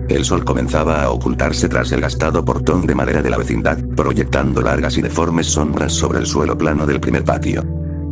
El sol comenzaba a ocultarse tras el gastado portón de madera de la vecindad, proyectando largas y deformes sombras sobre el suelo plano del primer patio.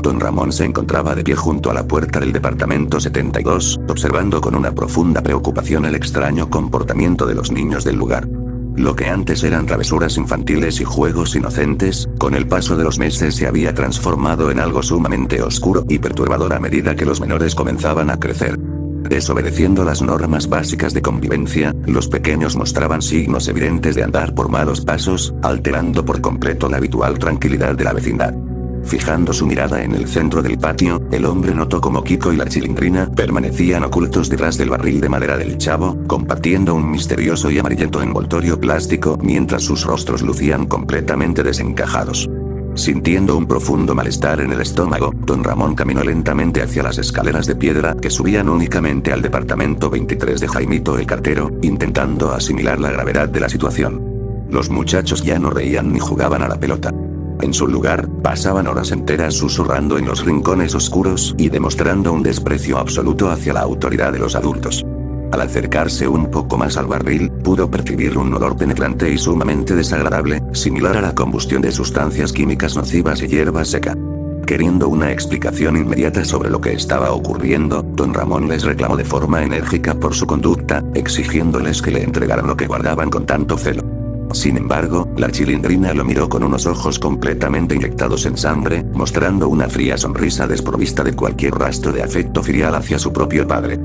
Don Ramón se encontraba de pie junto a la puerta del departamento 72, observando con una profunda preocupación el extraño comportamiento de los niños del lugar. Lo que antes eran travesuras infantiles y juegos inocentes, con el paso de los meses se había transformado en algo sumamente oscuro y perturbador a medida que los menores comenzaban a crecer. Desobedeciendo las normas básicas de convivencia, los pequeños mostraban signos evidentes de andar por malos pasos, alterando por completo la habitual tranquilidad de la vecindad. Fijando su mirada en el centro del patio, el hombre notó como Kiko y la Chilindrina permanecían ocultos detrás del barril de madera del chavo, compartiendo un misterioso y amarillento envoltorio plástico mientras sus rostros lucían completamente desencajados. Sintiendo un profundo malestar en el estómago, don Ramón caminó lentamente hacia las escaleras de piedra que subían únicamente al departamento 23 de Jaimito el cartero, intentando asimilar la gravedad de la situación. Los muchachos ya no reían ni jugaban a la pelota. En su lugar, pasaban horas enteras susurrando en los rincones oscuros y demostrando un desprecio absoluto hacia la autoridad de los adultos. Al acercarse un poco más al barril, pudo percibir un olor penetrante y sumamente desagradable, similar a la combustión de sustancias químicas nocivas y hierba seca. Queriendo una explicación inmediata sobre lo que estaba ocurriendo, don Ramón les reclamó de forma enérgica por su conducta, exigiéndoles que le entregaran lo que guardaban con tanto celo. Sin embargo, la Chilindrina lo miró con unos ojos completamente inyectados en sangre, mostrando una fría sonrisa desprovista de cualquier rastro de afecto filial hacia su propio padre.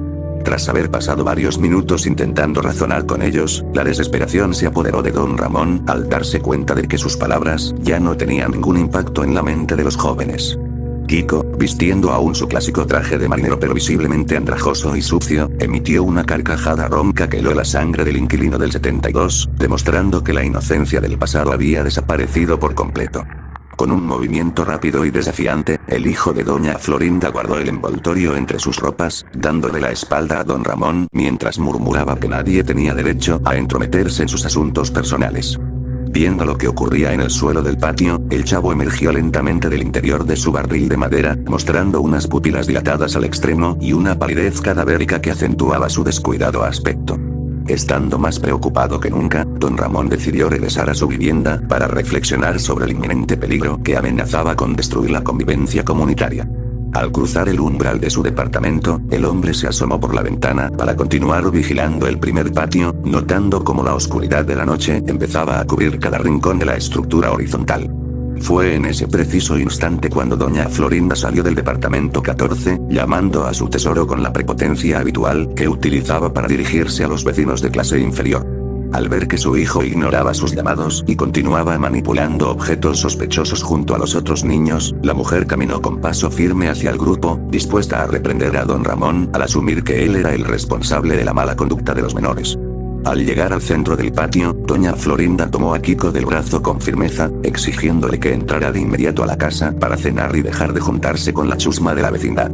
Tras haber pasado varios minutos intentando razonar con ellos, la desesperación se apoderó de don Ramón al darse cuenta de que sus palabras ya no tenían ningún impacto en la mente de los jóvenes. Kiko, vistiendo aún su clásico traje de marinero pero visiblemente andrajoso y sucio, emitió una carcajada ronca que heló la sangre del inquilino del 72, demostrando que la inocencia del pasado había desaparecido por completo. Con un movimiento rápido y desafiante, el hijo de doña Florinda guardó el envoltorio entre sus ropas, dándole la espalda a don Ramón, mientras murmuraba que nadie tenía derecho a entrometerse en sus asuntos personales. Viendo lo que ocurría en el suelo del patio, el chavo emergió lentamente del interior de su barril de madera, mostrando unas pupilas dilatadas al extremo y una palidez cadavérica que acentuaba su descuidado aspecto. Estando más preocupado que nunca, don Ramón decidió regresar a su vivienda para reflexionar sobre el inminente peligro que amenazaba con destruir la convivencia comunitaria. Al cruzar el umbral de su departamento, el hombre se asomó por la ventana para continuar vigilando el primer patio, notando cómo la oscuridad de la noche empezaba a cubrir cada rincón de la estructura horizontal. Fue en ese preciso instante cuando doña Florinda salió del departamento 14, llamando a su tesoro con la prepotencia habitual que utilizaba para dirigirse a los vecinos de clase inferior. Al ver que su hijo ignoraba sus llamados y continuaba manipulando objetos sospechosos junto a los otros niños, la mujer caminó con paso firme hacia el grupo, dispuesta a reprender a don Ramón al asumir que él era el responsable de la mala conducta de los menores. Al llegar al centro del patio, doña Florinda tomó a Kiko del brazo con firmeza, exigiéndole que entrara de inmediato a la casa para cenar y dejar de juntarse con la chusma de la vecindad.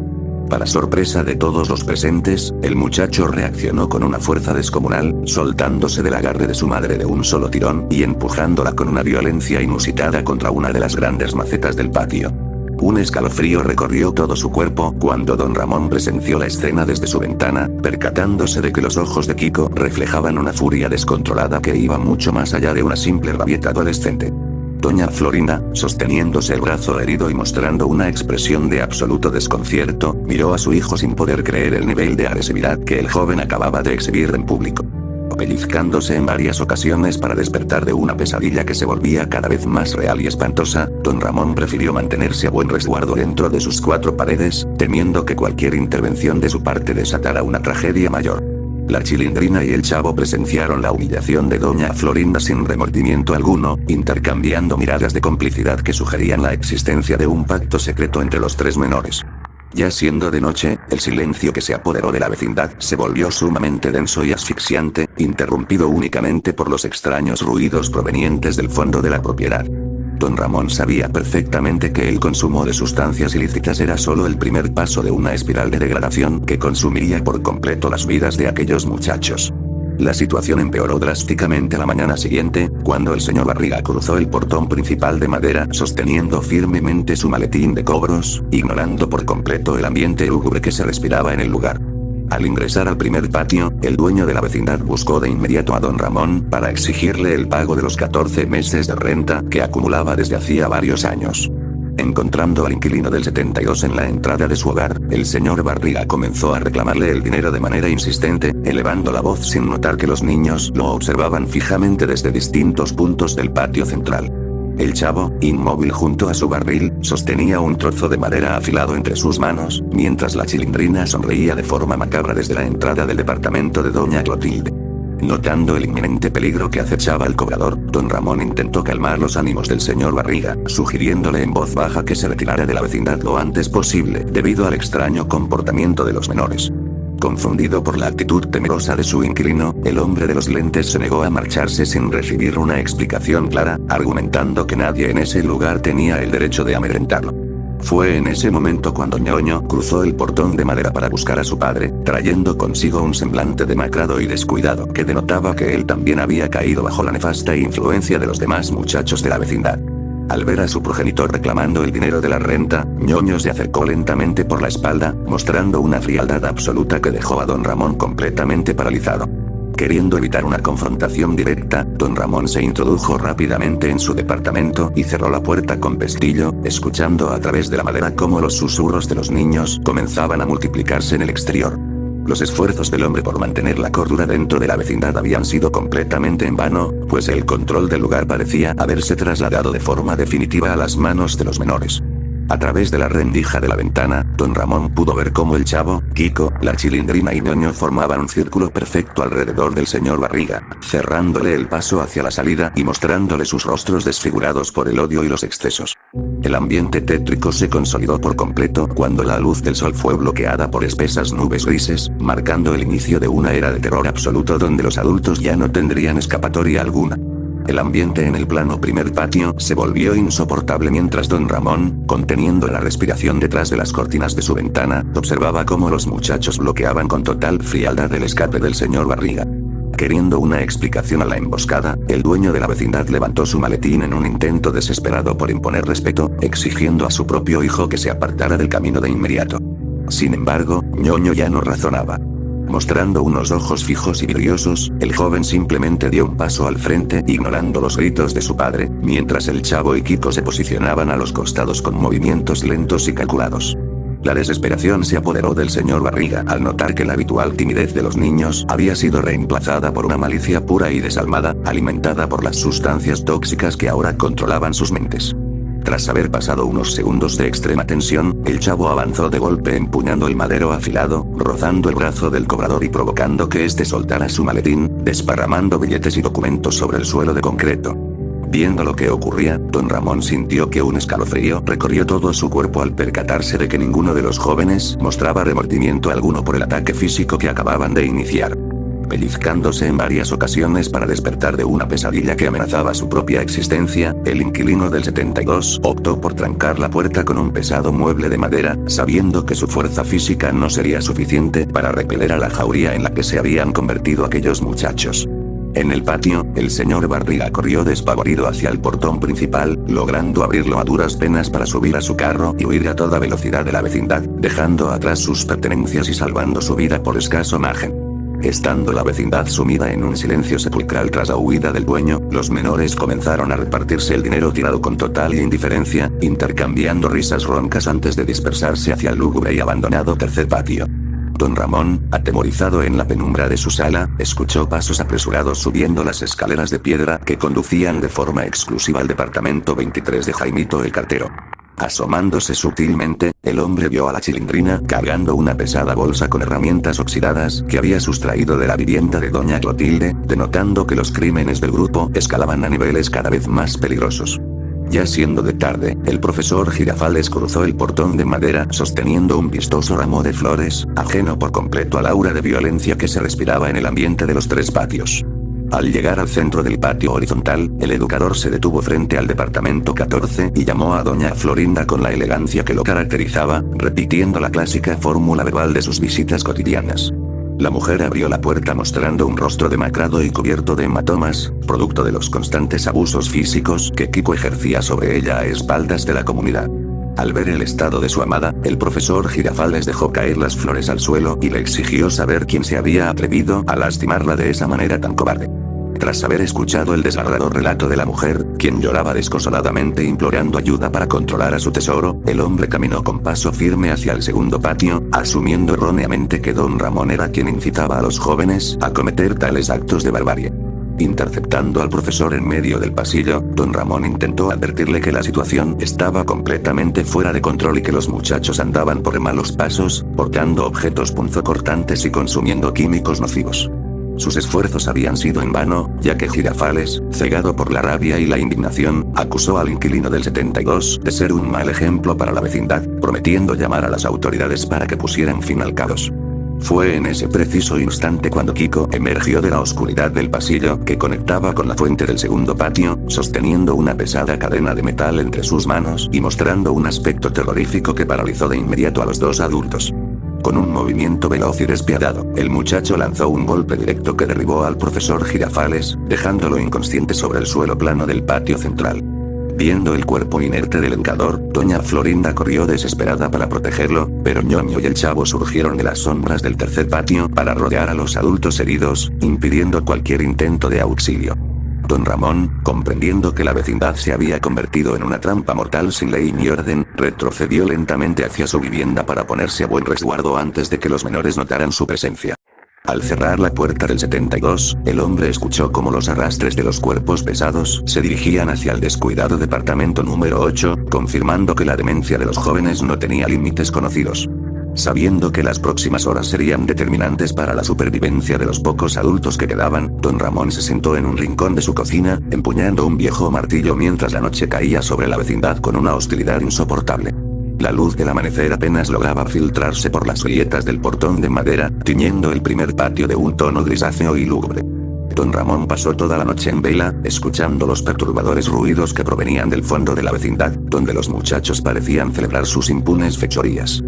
Para sorpresa de todos los presentes, el muchacho reaccionó con una fuerza descomunal, soltándose del agarre de su madre de un solo tirón y empujándola con una violencia inusitada contra una de las grandes macetas del patio. Un escalofrío recorrió todo su cuerpo cuando don Ramón presenció la escena desde su ventana, percatándose de que los ojos de Kiko reflejaban una furia descontrolada que iba mucho más allá de una simple rabieta adolescente. Doña Florinda, sosteniéndose el brazo herido y mostrando una expresión de absoluto desconcierto, miró a su hijo sin poder creer el nivel de agresividad que el joven acababa de exhibir en público. Pellizcándose en varias ocasiones para despertar de una pesadilla que se volvía cada vez más real y espantosa, don Ramón prefirió mantenerse a buen resguardo dentro de sus cuatro paredes, temiendo que cualquier intervención de su parte desatara una tragedia mayor. La Chilindrina y el chavo presenciaron la humillación de doña Florinda sin remordimiento alguno, intercambiando miradas de complicidad que sugerían la existencia de un pacto secreto entre los tres menores. Ya siendo de noche, el silencio que se apoderó de la vecindad se volvió sumamente denso y asfixiante, interrumpido únicamente por los extraños ruidos provenientes del fondo de la propiedad. Don Ramón sabía perfectamente que el consumo de sustancias ilícitas era solo el primer paso de una espiral de degradación que consumiría por completo las vidas de aquellos muchachos. La situación empeoró drásticamente a la mañana siguiente, cuando el señor Barriga cruzó el portón principal de madera sosteniendo firmemente su maletín de cobros, ignorando por completo el ambiente lúgubre que se respiraba en el lugar. Al ingresar al primer patio, el dueño de la vecindad buscó de inmediato a don Ramón para exigirle el pago de los 14 meses de renta que acumulaba desde hacía varios años. Encontrando al inquilino del 72 en la entrada de su hogar, el señor Barriga comenzó a reclamarle el dinero de manera insistente, elevando la voz sin notar que los niños lo observaban fijamente desde distintos puntos del patio central. El chavo, inmóvil junto a su barril, sostenía un trozo de madera afilado entre sus manos, mientras la Chilindrina sonreía de forma macabra desde la entrada del departamento de doña Clotilde. Notando el inminente peligro que acechaba al cobrador, don Ramón intentó calmar los ánimos del señor Barriga, sugiriéndole en voz baja que se retirara de la vecindad lo antes posible, debido al extraño comportamiento de los menores. Confundido por la actitud temerosa de su inquilino, el hombre de los lentes se negó a marcharse sin recibir una explicación clara, argumentando que nadie en ese lugar tenía el derecho de amedrentarlo. Fue en ese momento cuando Ñoño cruzó el portón de madera para buscar a su padre, trayendo consigo un semblante demacrado y descuidado que denotaba que él también había caído bajo la nefasta influencia de los demás muchachos de la vecindad. Al ver a su progenitor reclamando el dinero de la renta, Ñoño se acercó lentamente por la espalda, mostrando una frialdad absoluta que dejó a don Ramón completamente paralizado. Queriendo evitar una confrontación directa, don Ramón se introdujo rápidamente en su departamento y cerró la puerta con pestillo, escuchando a través de la madera cómo los susurros de los niños comenzaban a multiplicarse en el exterior. Los esfuerzos del hombre por mantener la cordura dentro de la vecindad habían sido completamente en vano, pues el control del lugar parecía haberse trasladado de forma definitiva a las manos de los menores. A través de la rendija de la ventana, don Ramón pudo ver cómo el chavo, Kiko, la Chilindrina y Ñoño formaban un círculo perfecto alrededor del señor Barriga, cerrándole el paso hacia la salida y mostrándole sus rostros desfigurados por el odio y los excesos. El ambiente tétrico se consolidó por completo cuando la luz del sol fue bloqueada por espesas nubes grises, marcando el inicio de una era de terror absoluto donde los adultos ya no tendrían escapatoria alguna. El ambiente en el plano primer patio se volvió insoportable mientras don Ramón, conteniendo la respiración detrás de las cortinas de su ventana, observaba cómo los muchachos bloqueaban con total frialdad el escape del señor Barriga. Queriendo una explicación a la emboscada, el dueño de la vecindad levantó su maletín en un intento desesperado por imponer respeto, exigiendo a su propio hijo que se apartara del camino de inmediato. Sin embargo, Ñoño ya no razonaba. Mostrando unos ojos fijos y vidriosos, el joven simplemente dio un paso al frente ignorando los gritos de su padre, mientras el chavo y Kiko se posicionaban a los costados con movimientos lentos y calculados. La desesperación se apoderó del señor Barriga al notar que la habitual timidez de los niños había sido reemplazada por una malicia pura y desalmada, alimentada por las sustancias tóxicas que ahora controlaban sus mentes. Tras haber pasado unos segundos de extrema tensión, el chavo avanzó de golpe empuñando el madero afilado, rozando el brazo del cobrador y provocando que éste soltara su maletín, desparramando billetes y documentos sobre el suelo de concreto. Viendo lo que ocurría, don Ramón sintió que un escalofrío recorrió todo su cuerpo al percatarse de que ninguno de los jóvenes mostraba remordimiento alguno por el ataque físico que acababan de iniciar. Pellizcándose en varias ocasiones para despertar de una pesadilla que amenazaba su propia existencia, el inquilino del 72 optó por trancar la puerta con un pesado mueble de madera, sabiendo que su fuerza física no sería suficiente para repeler a la jauría en la que se habían convertido aquellos muchachos. En el patio, el señor Barriga corrió despavorido hacia el portón principal, logrando abrirlo a duras penas para subir a su carro y huir a toda velocidad de la vecindad, dejando atrás sus pertenencias y salvando su vida por escaso margen. Estando la vecindad sumida en un silencio sepulcral tras la huida del dueño, los menores comenzaron a repartirse el dinero tirado con total indiferencia, intercambiando risas roncas antes de dispersarse hacia el lúgubre y abandonado tercer patio. Don Ramón, atemorizado en la penumbra de su sala, escuchó pasos apresurados subiendo las escaleras de piedra que conducían de forma exclusiva al departamento 23 de Jaimito el cartero. Asomándose sutilmente, el hombre vio a la Chilindrina cargando una pesada bolsa con herramientas oxidadas que había sustraído de la vivienda de doña Clotilde, denotando que los crímenes del grupo escalaban a niveles cada vez más peligrosos. Ya siendo de tarde, el profesor Girafales cruzó el portón de madera sosteniendo un vistoso ramo de flores, ajeno por completo al aura de violencia que se respiraba en el ambiente de los tres patios. Al llegar al centro del patio horizontal, el educador se detuvo frente al departamento 14 y llamó a doña Florinda con la elegancia que lo caracterizaba, repitiendo la clásica fórmula verbal de sus visitas cotidianas. La mujer abrió la puerta mostrando un rostro demacrado y cubierto de hematomas, producto de los constantes abusos físicos que Kiko ejercía sobre ella a espaldas de la comunidad. Al ver el estado de su amada, el profesor Girafales dejó caer las flores al suelo y le exigió saber quién se había atrevido a lastimarla de esa manera tan cobarde. Tras haber escuchado el desgarrador relato de la mujer, quien lloraba desconsoladamente implorando ayuda para controlar a su tesoro, el hombre caminó con paso firme hacia el segundo patio, asumiendo erróneamente que don Ramón era quien incitaba a los jóvenes a cometer tales actos de barbarie. Interceptando al profesor en medio del pasillo, don Ramón intentó advertirle que la situación estaba completamente fuera de control y que los muchachos andaban por malos pasos, portando objetos punzocortantes y consumiendo químicos nocivos. Sus esfuerzos habían sido en vano, ya que Girafales, cegado por la rabia y la indignación, acusó al inquilino del 72 de ser un mal ejemplo para la vecindad, prometiendo llamar a las autoridades para que pusieran fin al caos. Fue en ese preciso instante cuando Kiko emergió de la oscuridad del pasillo que conectaba con la fuente del segundo patio, sosteniendo una pesada cadena de metal entre sus manos y mostrando un aspecto terrorífico que paralizó de inmediato a los dos adultos. Con un movimiento veloz y despiadado, el muchacho lanzó un golpe directo que derribó al profesor Girafales, dejándolo inconsciente sobre el suelo plano del patio central. Viendo el cuerpo inerte del educador, doña Florinda corrió desesperada para protegerlo, pero Ñoño y el chavo surgieron de las sombras del tercer patio para rodear a los adultos heridos, impidiendo cualquier intento de auxilio. Don Ramón, comprendiendo que la vecindad se había convertido en una trampa mortal sin ley ni orden, retrocedió lentamente hacia su vivienda para ponerse a buen resguardo antes de que los menores notaran su presencia. Al cerrar la puerta del 72, el hombre escuchó cómo los arrastres de los cuerpos pesados se dirigían hacia el descuidado departamento número 8, confirmando que la demencia de los jóvenes no tenía límites conocidos. Sabiendo que las próximas horas serían determinantes para la supervivencia de los pocos adultos que quedaban, don Ramón se sentó en un rincón de su cocina, empuñando un viejo martillo mientras la noche caía sobre la vecindad con una hostilidad insoportable. La luz del amanecer apenas lograba filtrarse por las grietas del portón de madera, tiñendo el primer patio de un tono grisáceo y lúgubre. Don Ramón pasó toda la noche en vela, escuchando los perturbadores ruidos que provenían del fondo de la vecindad, donde los muchachos parecían celebrar sus impunes fechorías.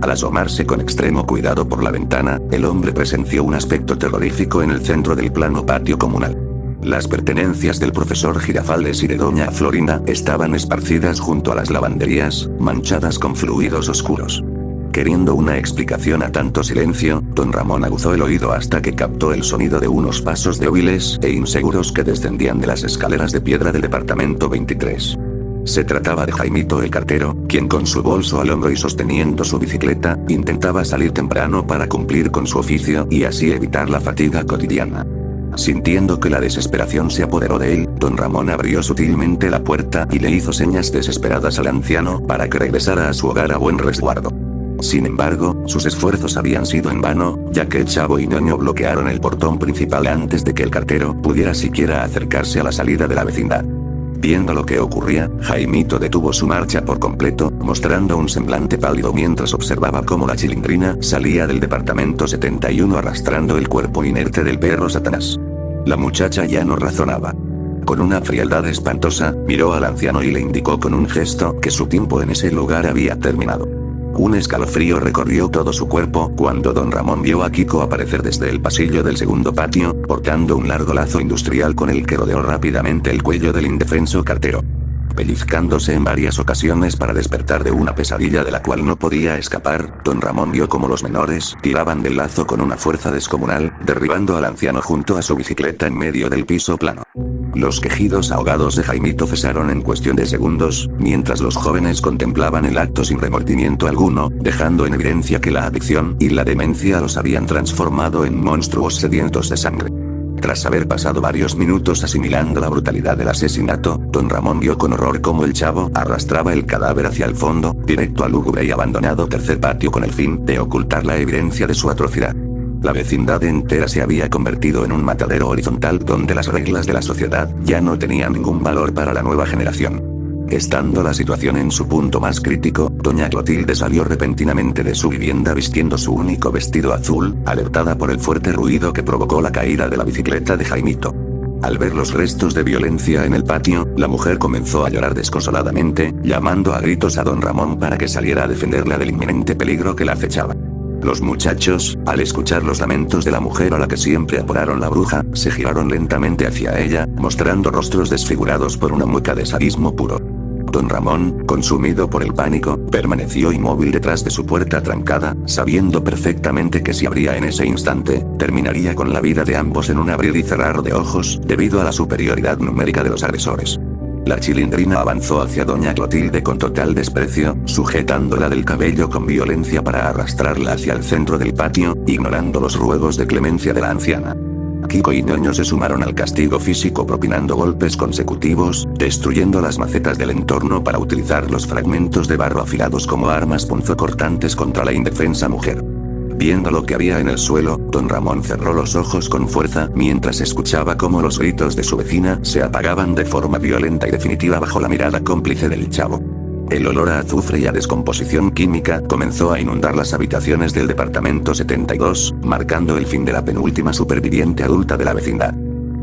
Al asomarse con extremo cuidado por la ventana, el hombre presenció un aspecto terrorífico en el centro del plano patio comunal. Las pertenencias del profesor Girafales y de doña Florinda estaban esparcidas junto a las lavanderías, manchadas con fluidos oscuros. Queriendo una explicación a tanto silencio, don Ramón aguzó el oído hasta que captó el sonido de unos pasos débiles e inseguros que descendían de las escaleras de piedra del departamento 23. Se trataba de Jaimito el cartero, quien con su bolso al hombro y sosteniendo su bicicleta, intentaba salir temprano para cumplir con su oficio y así evitar la fatiga cotidiana. Sintiendo que la desesperación se apoderó de él, don Ramón abrió sutilmente la puerta y le hizo señas desesperadas al anciano para que regresara a su hogar a buen resguardo. Sin embargo, sus esfuerzos habían sido en vano, ya que el chavo y Ñoño bloquearon el portón principal antes de que el cartero pudiera siquiera acercarse a la salida de la vecindad. Viendo lo que ocurría, Jaimito detuvo su marcha por completo, mostrando un semblante pálido mientras observaba cómo la chilindrina salía del departamento 71 arrastrando el cuerpo inerte del perro Satanás. La muchacha ya no razonaba. Con una frialdad espantosa, miró al anciano y le indicó con un gesto que su tiempo en ese lugar había terminado. Un escalofrío recorrió todo su cuerpo cuando don Ramón vio a Kiko aparecer desde el pasillo del segundo patio, portando un largo lazo industrial con el que rodeó rápidamente el cuello del indefenso cartero. Pellizcándose en varias ocasiones para despertar de una pesadilla de la cual no podía escapar, don Ramón vio cómo los menores tiraban del lazo con una fuerza descomunal, derribando al anciano junto a su bicicleta en medio del piso plano. Los quejidos ahogados de Jaimito cesaron en cuestión de segundos, mientras los jóvenes contemplaban el acto sin remordimiento alguno, dejando en evidencia que la adicción y la demencia los habían transformado en monstruos sedientos de sangre. Tras haber pasado varios minutos asimilando la brutalidad del asesinato, don Ramón vio con horror cómo el chavo arrastraba el cadáver hacia el fondo, directo al lúgubre y abandonado tercer patio con el fin de ocultar la evidencia de su atrocidad. La vecindad entera se había convertido en un matadero horizontal donde las reglas de la sociedad ya no tenían ningún valor para la nueva generación. Estando la situación en su punto más crítico, doña Clotilde salió repentinamente de su vivienda vistiendo su único vestido azul, alertada por el fuerte ruido que provocó la caída de la bicicleta de Jaimito. Al ver los restos de violencia en el patio, la mujer comenzó a llorar desconsoladamente, llamando a gritos a don Ramón para que saliera a defenderla del inminente peligro que la acechaba. Los muchachos, al escuchar los lamentos de la mujer a la que siempre apodaron la bruja, se giraron lentamente hacia ella, mostrando rostros desfigurados por una mueca de sadismo puro. Don Ramón, consumido por el pánico, permaneció inmóvil detrás de su puerta trancada, sabiendo perfectamente que si abría en ese instante, terminaría con la vida de ambos en un abrir y cerrar de ojos, debido a la superioridad numérica de los agresores. La Chilindrina avanzó hacia doña Clotilde con total desprecio, sujetándola del cabello con violencia para arrastrarla hacia el centro del patio, ignorando los ruegos de clemencia de la anciana. Kiko y Ñoño se sumaron al castigo físico propinando golpes consecutivos, destruyendo las macetas del entorno para utilizar los fragmentos de barro afilados como armas punzocortantes contra la indefensa mujer. Viendo lo que había en el suelo, don Ramón cerró los ojos con fuerza mientras escuchaba cómo los gritos de su vecina se apagaban de forma violenta y definitiva bajo la mirada cómplice del chavo. El olor a azufre y a descomposición química comenzó a inundar las habitaciones del departamento 72, marcando el fin de la penúltima superviviente adulta de la vecindad.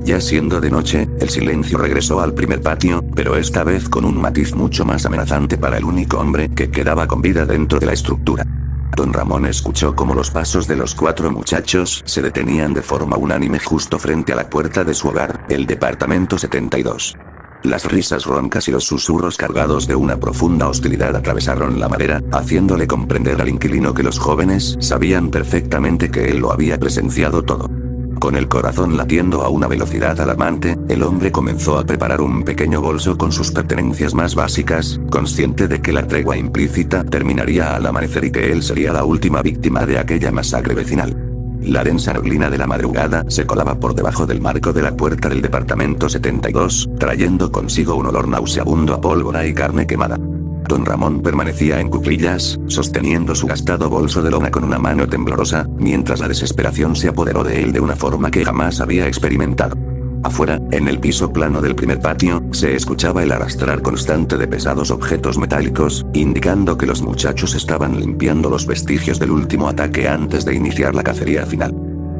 Ya siendo de noche, el silencio regresó al primer patio, pero esta vez con un matiz mucho más amenazante para el único hombre que quedaba con vida dentro de la estructura. Don Ramón escuchó cómo los pasos de los 4 muchachos se detenían de forma unánime justo frente a la puerta de su hogar, el departamento 72. Las risas roncas y los susurros cargados de una profunda hostilidad atravesaron la madera, haciéndole comprender al inquilino que los jóvenes sabían perfectamente que él lo había presenciado todo. Con el corazón latiendo a una velocidad alarmante, el hombre comenzó a preparar un pequeño bolso con sus pertenencias más básicas, consciente de que la tregua implícita terminaría al amanecer y que él sería la última víctima de aquella masacre vecinal. La densa neblina de la madrugada se colaba por debajo del marco de la puerta del departamento 72, trayendo consigo un olor nauseabundo a pólvora y carne quemada. Don Ramón permanecía en cuclillas, sosteniendo su gastado bolso de lona con una mano temblorosa, mientras la desesperación se apoderó de él de una forma que jamás había experimentado. Afuera, en el piso plano del primer patio, se escuchaba el arrastrar constante de pesados objetos metálicos, indicando que los muchachos estaban limpiando los vestigios del último ataque antes de iniciar la cacería final.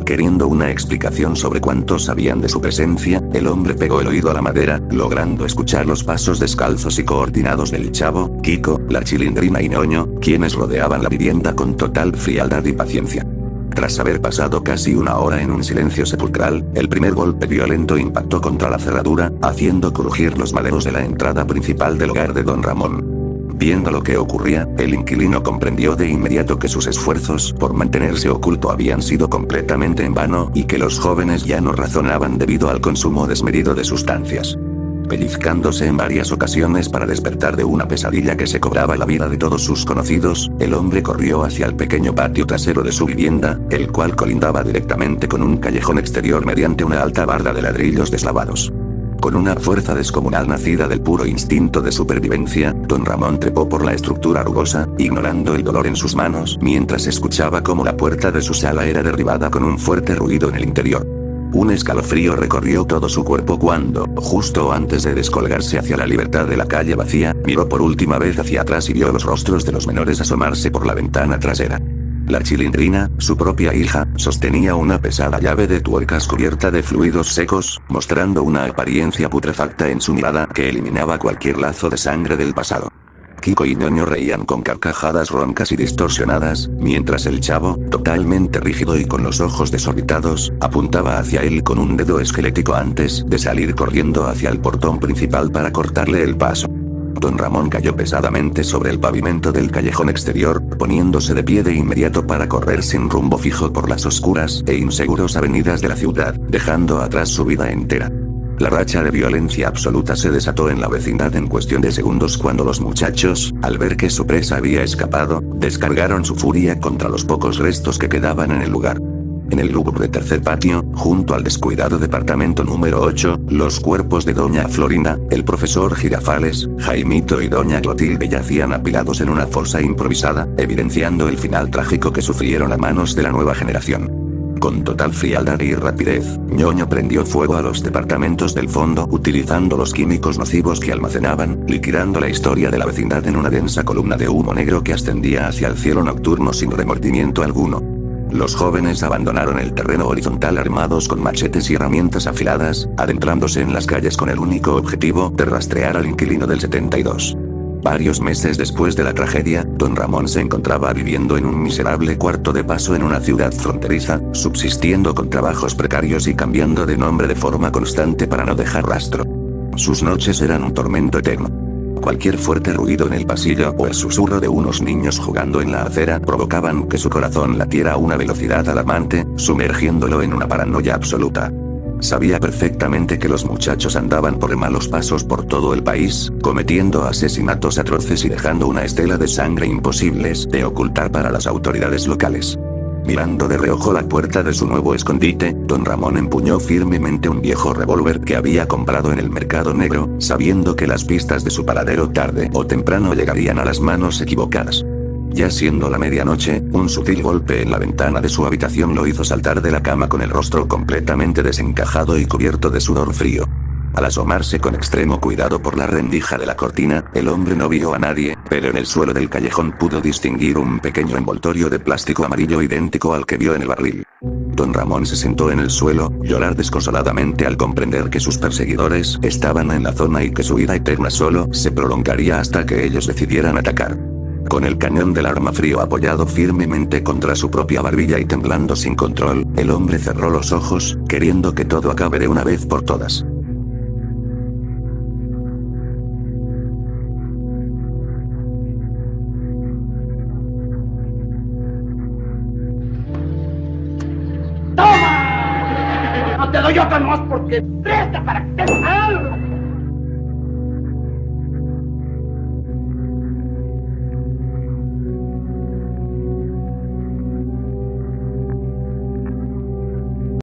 Queriendo una explicación sobre cuántos sabían de su presencia, el hombre pegó el oído a la madera, logrando escuchar los pasos descalzos y coordinados del chavo, Kiko, la Chilindrina y Ñoño, quienes rodeaban la vivienda con total frialdad y paciencia. Tras haber pasado casi una hora en un silencio sepulcral, el primer golpe violento impactó contra la cerradura, haciendo crujir los maderos de la entrada principal del hogar de don Ramón. Viendo lo que ocurría, el inquilino comprendió de inmediato que sus esfuerzos por mantenerse oculto habían sido completamente en vano y que los jóvenes ya no razonaban debido al consumo desmedido de sustancias. Pellizcándose en varias ocasiones para despertar de una pesadilla que se cobraba la vida de todos sus conocidos, el hombre corrió hacia el pequeño patio trasero de su vivienda, el cual colindaba directamente con un callejón exterior mediante una alta barda de ladrillos deslavados. Con una fuerza descomunal nacida del puro instinto de supervivencia, don Ramón trepó por la estructura rugosa, ignorando el dolor en sus manos, mientras escuchaba cómo la puerta de su sala era derribada con un fuerte ruido en el interior. Un escalofrío recorrió todo su cuerpo cuando, justo antes de descolgarse hacia la libertad de la calle vacía, miró por última vez hacia atrás y vio los rostros de los menores asomarse por la ventana trasera. La Chilindrina, su propia hija, sostenía una pesada llave de tuercas cubierta de fluidos secos, mostrando una apariencia putrefacta en su mirada que eliminaba cualquier lazo de sangre del pasado. Kiko y Ñoño reían con carcajadas roncas y distorsionadas, mientras el chavo, totalmente rígido y con los ojos desorbitados, apuntaba hacia él con un dedo esquelético antes de salir corriendo hacia el portón principal para cortarle el paso. Don Ramón cayó pesadamente sobre el pavimento del callejón exterior, poniéndose de pie de inmediato para correr sin rumbo fijo por las oscuras e inseguras avenidas de la ciudad, dejando atrás su vida entera. La racha de violencia absoluta se desató en la vecindad en cuestión de segundos cuando los muchachos, al ver que su presa había escapado, descargaron su furia contra los pocos restos que quedaban en el lugar. En el lúgubre tercer patio, junto al descuidado departamento número 8, los cuerpos de doña Florinda, el profesor Girafales, Jaimito y doña Clotilde yacían apilados en una fosa improvisada, evidenciando el final trágico que sufrieron a manos de la nueva generación. Con total frialdad y rapidez, Ñoño prendió fuego a los departamentos del fondo utilizando los químicos nocivos que almacenaban, liquidando la historia de la vecindad en una densa columna de humo negro que ascendía hacia el cielo nocturno sin remordimiento alguno. Los jóvenes abandonaron el terreno horizontal armados con machetes y herramientas afiladas, adentrándose en las calles con el único objetivo de rastrear al inquilino del 72. Varios meses después de la tragedia, don Ramón se encontraba viviendo en un miserable cuarto de paso en una ciudad fronteriza, subsistiendo con trabajos precarios y cambiando de nombre de forma constante para no dejar rastro. Sus noches eran un tormento eterno. Cualquier fuerte ruido en el pasillo o el susurro de unos niños jugando en la acera provocaban que su corazón latiera a una velocidad alarmante, sumergiéndolo en una paranoia absoluta. Sabía perfectamente que los muchachos andaban por malos pasos por todo el país, cometiendo asesinatos atroces y dejando una estela de sangre imposibles de ocultar para las autoridades locales. Mirando de reojo la puerta de su nuevo escondite, don Ramón empuñó firmemente un viejo revólver que había comprado en el mercado negro, sabiendo que las pistas de su paradero tarde o temprano llegarían a las manos equivocadas. Ya siendo la medianoche, un sutil golpe en la ventana de su habitación lo hizo saltar de la cama con el rostro completamente desencajado y cubierto de sudor frío. Al asomarse con extremo cuidado por la rendija de la cortina, el hombre no vio a nadie, pero en el suelo del callejón pudo distinguir un pequeño envoltorio de plástico amarillo idéntico al que vio en el barril. Don Ramón se sentó en el suelo, llorar desconsoladamente al comprender que sus perseguidores estaban en la zona y que su vida eterna solo se prolongaría hasta que ellos decidieran atacar. Con el cañón del arma frío apoyado firmemente contra su propia barbilla y temblando sin control, el hombre cerró los ojos, queriendo que todo acabe de una vez por todas. ¡Toma! No te doy otra más porque presta para que te salga.